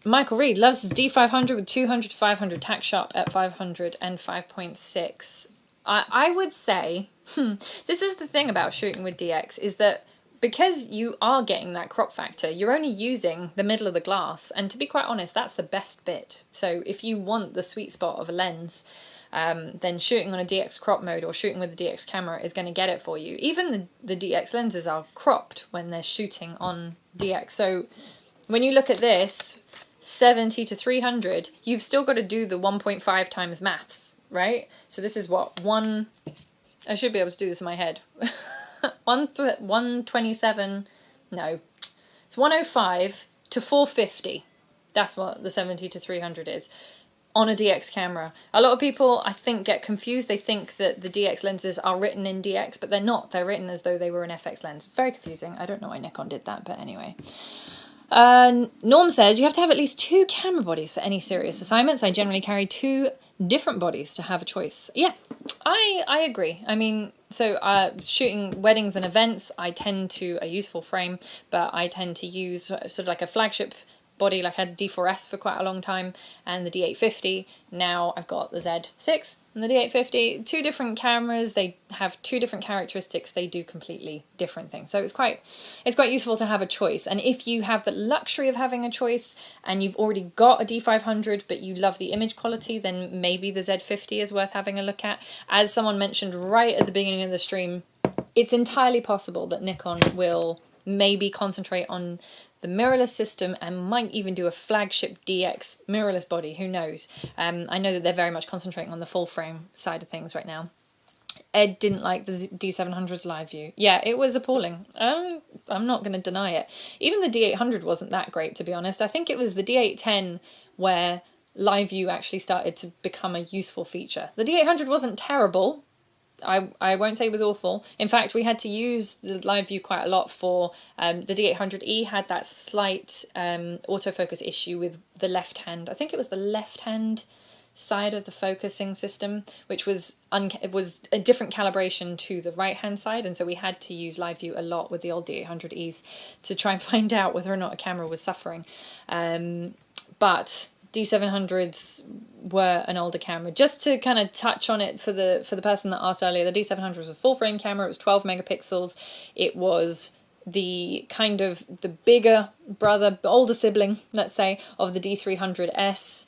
Michael Reed loves his D500 with 200 to 500 tack sharp at 500 and 5.6. I would say, this is the thing about shooting with DX, is that because you are getting that crop factor, you're only using the middle of the glass, and to be quite honest, that's the best bit. So if you want the sweet spot of a lens, then shooting on a DX crop mode or shooting with a DX camera is going to get it for you. Even the DX lenses are cropped when they're shooting on DX. So when you look at this, 70 to 300, you've still got to do the 1.5 times maths, right? So this is what, I should be able to do this in my head. 127, no, it's 105 to 450. That's what the 70 to 300 is on a DX camera. A lot of people, I think, get confused. They think that the DX lenses are written in DX, but they're not. They're written as though they were an FX lens. It's very confusing. I don't know why Nikon did that, but anyway. Norm says, you have to have at least 2 camera bodies for any serious assignments. I generally carry 2 different bodies to have a choice. Yeah, I agree. I mean, so shooting weddings and events, I tend to use full frame, but I tend to use sort of like a flagship body. Like I had a D4S for quite a long time and the D850. Now I've got the Z6 and the D850. 2 different cameras. They have 2 different characteristics. They do completely different things. So it's quite useful to have a choice. And if you have the luxury of having a choice and you've already got a D500 but you love the image quality, then maybe the Z50 is worth having a look at. As someone mentioned right at the beginning of the stream, it's entirely possible that Nikon will maybe concentrate on the mirrorless system and might even do a flagship DX mirrorless body, who knows. I know that they're very much concentrating on the full frame side of things right now. Ed didn't like the D700's live view. Yeah, it was appalling. I'm not going to deny it. Even the D800 wasn't that great, to be honest. I think it was the D810 where live view actually started to become a useful feature. The D800 wasn't terrible. I won't say it was awful. In fact, we had to use the live view quite a lot for the D800E had that slight autofocus issue with the left hand. I think it was the left hand side of the focusing system, which was it was a different calibration to the right hand side, and so we had to use live view a lot with the old D800Es to try and find out whether or not a camera was suffering. But D700s were an older camera. Just to kind of touch on it for the person that asked earlier, the D700 was a full frame camera. It was 12 megapixels. It was the kind of the bigger brother, older sibling, let's say, of the D300S,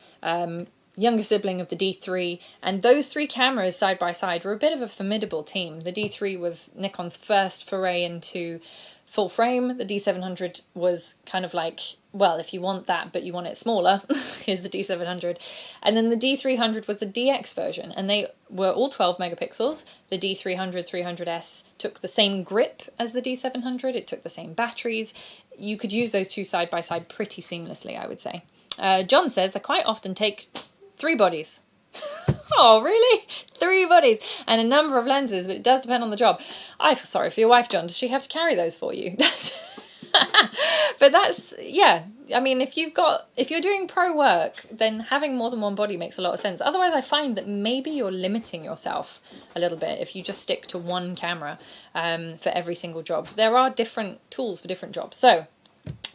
younger sibling of the D3, and those 3 cameras side by side were a bit of a formidable team. The D3 was Nikon's first foray into full frame. The D700 was kind of like, well, if you want that, but you want it smaller, here's the D700. And then the D300 was the DX version, and they were all 12 megapixels. The D300, 300S took the same grip as the D700. It took the same batteries. You could use those 2 side by side pretty seamlessly, I would say. John says, I quite often take 3 bodies. Oh, really? 3 bodies and a number of lenses, but it does depend on the job. I feel sorry for your wife, John. Does she have to carry those for you? But that's, yeah. I mean, if you're doing pro work, then having more than 1 body makes a lot of sense. Otherwise, I find that maybe you're limiting yourself a little bit if you just stick to 1 camera for every single job. There are different tools for different jobs. So,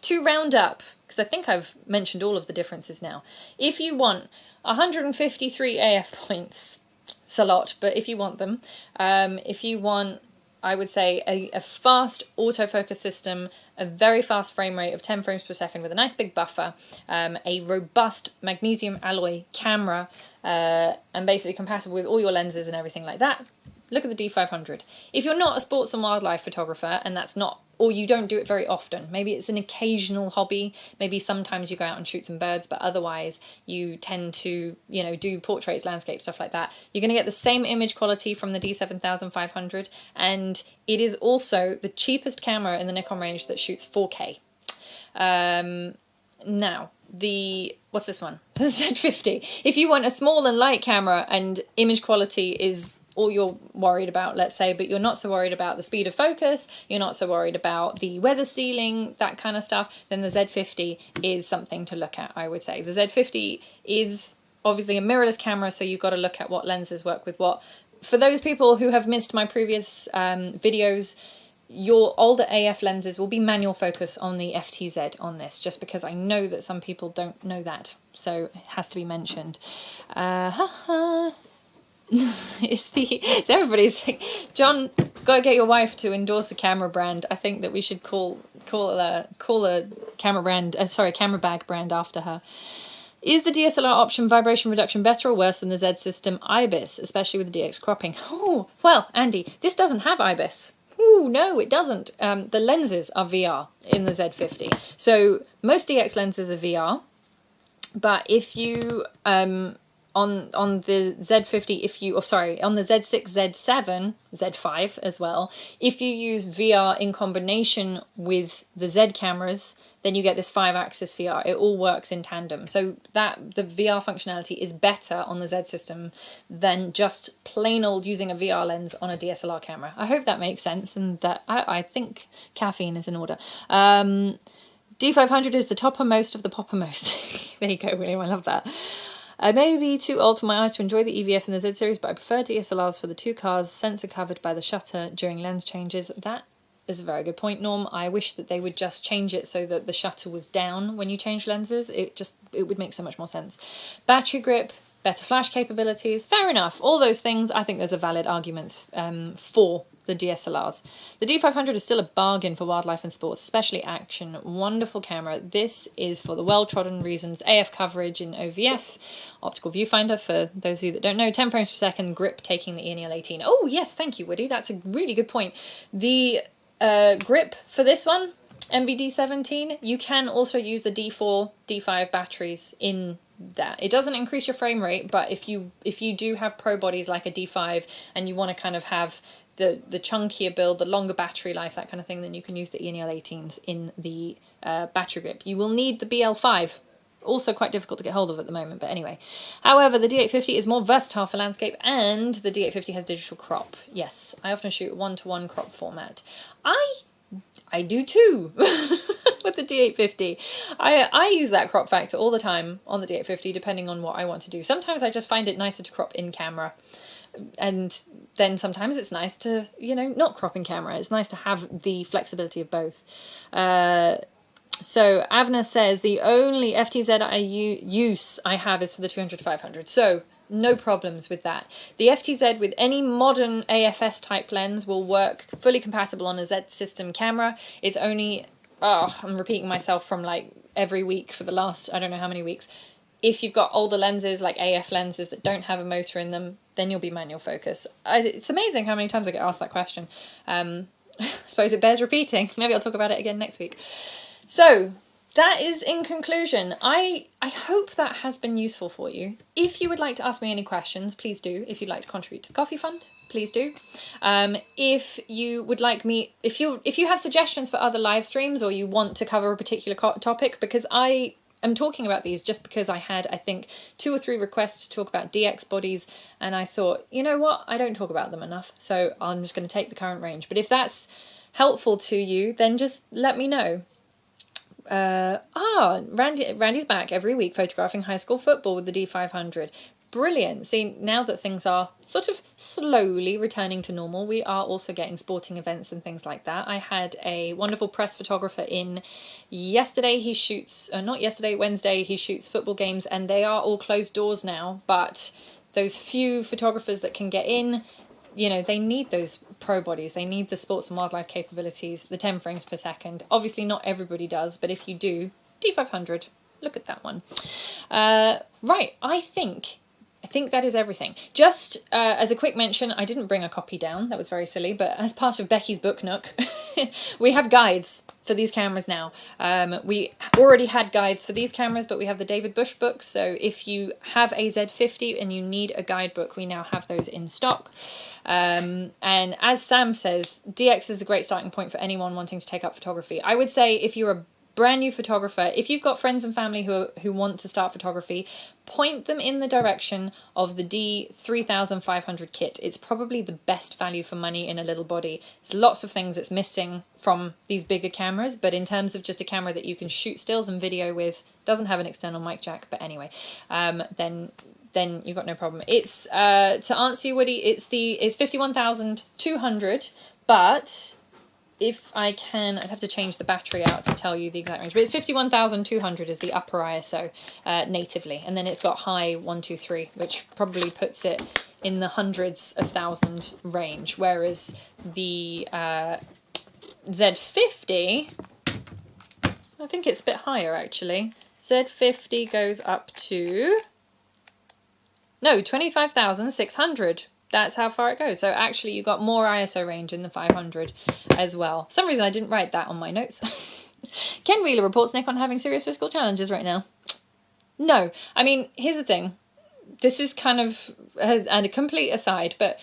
to round up, because I think I've mentioned all of the differences now, if you want 153 AF points, it's a lot, but if you want them, if you want, I would say, a fast autofocus system, a very fast frame rate of 10 frames per second with a nice big buffer, a robust magnesium alloy camera, and basically compatible with all your lenses and everything like that, look at the D500. If you're not a sports and wildlife photographer, and that's not, or you don't do it very often, maybe it's an occasional hobby, maybe sometimes you go out and shoot some birds, but otherwise you tend to, you know, do portraits, landscapes, stuff like that, you're going to get the same image quality from the D7500, and it is also the cheapest camera in the Nikon range that shoots 4K. Now, what's this one? The Z50. If you want a small and light camera and image quality is all you're worried about, let's say, but you're not so worried about the speed of focus, you're not so worried about the weather sealing, that kind of stuff, then the Z50 is something to look at, I would say. The Z50 is obviously a mirrorless camera, so you've got to look at what lenses work with what. For those people who have missed my previous videos, your older AF lenses will be manual focus on the FTZ on this, just because I know that some people don't know that, so it has to be mentioned. It's everybody's like, John, gotta get your wife to endorse a camera brand. I think that we should call a camera brand, camera bag brand after her. Is the DSLR option vibration reduction better or worse than the Z system Ibis, especially with the DX cropping? Oh, well, Andy, this doesn't have Ibis. Ooh, no, it doesn't. The lenses are VR in the Z50. So most DX lenses are VR, but if you on the Z50, on the Z6, Z7, Z5 as well, if you use VR in combination with the Z cameras, then you get this 5-axis VR. It all works in tandem. So that the VR functionality is better on the Z system than just plain old using a VR lens on a DSLR camera. I hope that makes sense, and that I think caffeine is in order. D500 is the toppermost of the poppermost. There you go, William, I love that. I may be too old for my eyes to enjoy the EVF in the Z series, but I prefer DSLRs for the 2 cars, sensor covered by the shutter during lens changes. That is a very good point, Norm. I wish that they would just change it so that the shutter was down when you change lenses. It would make so much more sense. Battery grip, better flash capabilities, fair enough. All those things, I think those are valid arguments for the DSLRs. The D500 is still a bargain for wildlife and sports, especially action. Wonderful camera. This is for the well-trodden reasons. AF coverage in OVF, optical viewfinder for those of you that don't know, 10 frames per second, grip taking the ENL 18. Oh yes, thank you, Woody. That's a really good point. The grip for this one, MBD17, you can also use the D4, D5 batteries in that. It doesn't increase your frame rate, but if you do have pro bodies like a D5 and you want to kind of have the chunkier build, the longer battery life, that kind of thing, then you can use the ENL 18s in the battery grip. You will need the BL5, also quite difficult to get hold of at the moment, but anyway. However, the D850 is more versatile for landscape, and the D850 has digital crop. Yes, I often shoot 1:1 crop format. I do too with the D850. I use that crop factor all the time on the D850, depending on what I want to do. Sometimes I just find it nicer to crop in camera, and then sometimes it's nice to, not crop in camera. It's nice to have the flexibility of both. So Avner says the only FTZ use I have is for the 200-500. So no problems with that. The FTZ with any modern AFS type lens will work fully compatible on a Z system camera. It's only, I'm repeating myself from like every week for the last, I don't know how many weeks. If you've got older lenses, like AF lenses that don't have a motor in them, then you'll be manual focus. It's amazing how many times I get asked that question. I suppose it bears repeating. Maybe I'll talk about it again next week. So that is in conclusion. I hope that has been useful for you. If you would like to ask me any questions, please do. If you'd like to contribute to the Coffee Fund, please do. If you would like me, if you have suggestions for other live streams, or you want to cover a particular topic, because I'm talking about these just because I had, I think, 2 or 3 requests to talk about DX bodies, and I thought, you know what, I don't talk about them enough, so I'm just going to take the current range. But if that's helpful to you, then just let me know. Randy's back every week photographing high school football with the D500. Brilliant. See, now that things are sort of slowly returning to normal, we are also getting sporting events and things like that. I had a wonderful press photographer in yesterday. He shoots, Wednesday, he shoots football games, and they are all closed doors now, but those few photographers that can get in, they need those pro bodies. They need the sports and wildlife capabilities, the 10 frames per second. Obviously not everybody does, but if you do, D500, look at that one. Right, I think that is everything. Just as a quick mention, I didn't bring a copy down. That was very silly. But as part of Becky's Book Nook, we have guides for these cameras now. We already had guides for these cameras, but we have the David Bush books. So if you have a Z50 and you need a guidebook, we now have those in stock. And as Sam says, DX is a great starting point for anyone wanting to take up photography. I would say if you're a brand new photographer, if you've got friends and family who want to start photography, point them in the direction of the D3500 kit. It's probably the best value for money in a little body. There's lots of things it's missing from these bigger cameras, but in terms of just a camera that you can shoot stills and video with, doesn't have an external mic jack, but anyway, then you've got no problem. It's to answer you, Woody, it's 51,200, but if I can, I'd have to change the battery out to tell you the exact range, but it's 51,200 is the upper ISO natively, and then it's got high 123, which probably puts it in the hundreds of thousand range, whereas the Z50, I think it's a bit higher actually. Z50 goes up to, no, 25,600. That's how far it goes. So actually you got more ISO range in the 500 as well. For some reason I didn't write that on my notes. Ken Wheeler reports Nikon having serious physical challenges right now. No, I mean, here's the thing. This is kind of a complete aside, but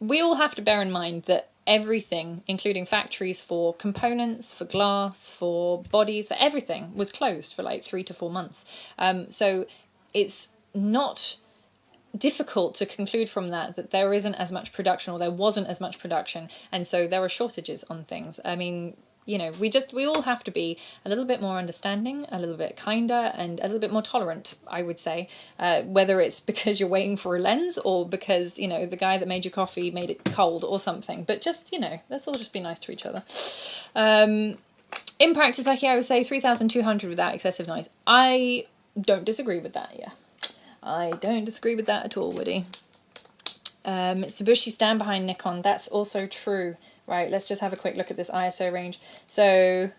we all have to bear in mind that everything, including factories for components, for glass, for bodies, for everything, was closed for like 3 to 4 months. So it's not difficult to conclude from that there isn't as much production, or there wasn't as much production, and so there are shortages on things. I mean, you know, we all have to be a little bit more understanding, a little bit kinder, and a little bit more tolerant, I would say, whether it's because you're waiting for a lens or because, you know, the guy that made your coffee made it cold or something. But just, you know, let's all just be nice to each other. In practice, Becky, I would say 3,200 without excessive noise. I don't disagree with that, yeah. I don't disagree with that at all, Woody. Mitsubishi stand behind Nikon. That's also true. Right, let's just have a quick look at this ISO range. So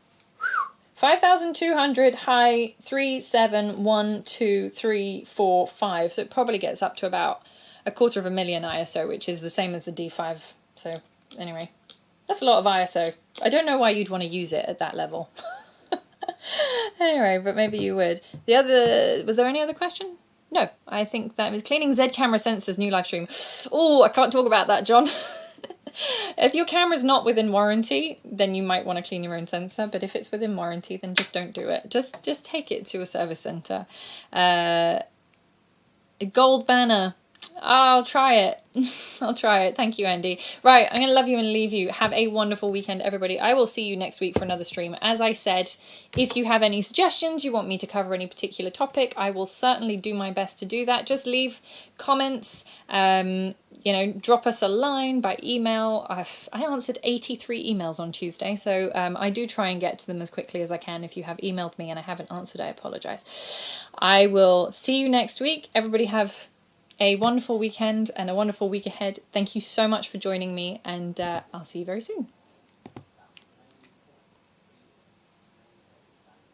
5,200, high 3, 7, 1, 2, 3, 4, 5. So it probably gets up to about 250,000 ISO, which is the same as the D5. So anyway, that's a lot of ISO. I don't know why you'd want to use it at that level. Anyway, but maybe you would. Was there any other question? No, I think that was cleaning Z camera sensors, new live stream. Oh, I can't talk about that, John. If your camera's not within warranty, then you might want to clean your own sensor. But if it's within warranty, then just don't do it. Just take it to a service center. Gold banner. I'll try it. I'll try it. Thank you, Andy. Right, I'm going to love you and leave you. Have a wonderful weekend, everybody. I will see you next week for another stream. As I said, if you have any suggestions, you want me to cover any particular topic, I will certainly do my best to do that. Just leave comments, you know, drop us a line by email. I answered 83 emails on Tuesday, so I do try and get to them as quickly as I can. If you have emailed me and I haven't answered, I apologize. I will see you next week. Everybody have a wonderful weekend and a wonderful week ahead. Thank you so much for joining me, and I'll see you very soon.